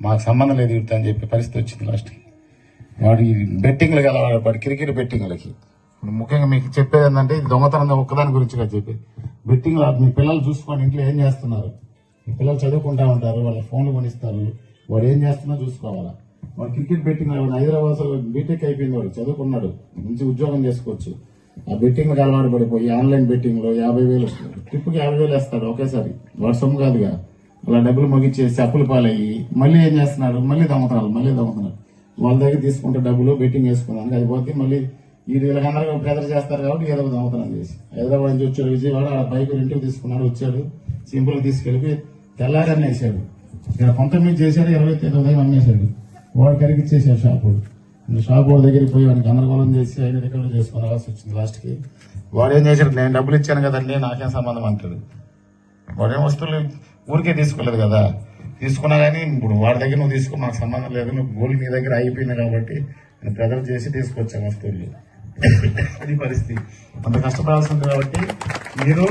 మాకు సంబంధం లేదు వీటితో అని చెప్పి పరిస్థితి వచ్చింది లాస్ట్కి. వాడు ఈ బెట్టింగ్లకి అలవాడు, వాడు క్రికెట్ బెట్టింగ్లకి. ముఖ్యంగా మీకు చెప్పేది ఏంటంటే ఇది దొంగతనం ఒక్కదాని గురించి కదా చెప్పేది. బెట్టింగ్ మీ పిల్లలు చూసుకోండి, ఇంట్లో ఏం చేస్తున్నారు. మీ పిల్లలు చదువుకుంటా ఉంటారు, వాళ్ళ ఫోన్లు కొనిస్తారు, వాడు ఏం చేస్తున్నా చూసుకోవాలా. వాడు క్రికెట్ బెట్టింగ్ హైదరాబాద్ బీటెక్ అయిపోయింది, వాడు చదువుకున్నాడు, మంచి ఉద్యోగం చేసుకోవచ్చు. ఆ బెట్టింగ్లకు అలవాటు పడిపోయి ఆన్లైన్ బెట్టింగ్ లో 50,000 ట్రిప్కి 50,000 వేస్తాడు ఒకేసారి. వాడు సొమ్ము కాదుగా, అలా డబ్బులు ముగిచ్చేసి అప్పుల పాలయ్యి మళ్ళీ ఏం చేస్తున్నాడు, మళ్ళీ దొంగతనాలు. వాళ్ళ దగ్గర తీసుకుంటే డబ్బులు బెట్టింగ్ వేసుకున్నాను, అది పోతే మళ్ళీ వీళ్ళకందరూ ప్రెజర్ చేస్తారు కాబట్టి ఏదో దొంగతనం చేసి హైదరాబాద్ నుంచి వచ్చాడు విజయవాడ, ఆ బైక్ రెంట్కి తీసుకున్నాడు, వచ్చాడు సింపుల్ తీసుకెళ్ళి తెల్లారని వేసాడు. ఇక్కడ 19 చేశాడు, 29 ఉదయం అమ్మేశాడు. వాడు కరిగిచ్చేసాడు షాప్ వాడి దగ్గరికి పోయి వాడికి గందరగోళం చేసి ఆయన రికవరీ చేసుకుని రావాల్సి వచ్చింది. లాస్ట్కి వాడు ఏం చేశాడు, నేను డబ్బులు ఇచ్చాను కదండి నాకేం సంబంధం అంటాడు. వాడేం వస్తువులు ఊరికే తీసుకోలేదు కదా, తీసుకున్నా కానీ ఇప్పుడు వాడి దగ్గర నువ్వు తీసుకో, మాకు సంబంధం లేదు, నువ్వు గోల్డ్ నీ దగ్గర అయిపోయింది కాబట్టి నేను ప్రెజర్ చేసి తీసుకొచ్చాను వస్తువులు. అది పరిస్థితి. అంత కష్టపడాల్సి ఉంది కాబట్టి మీరు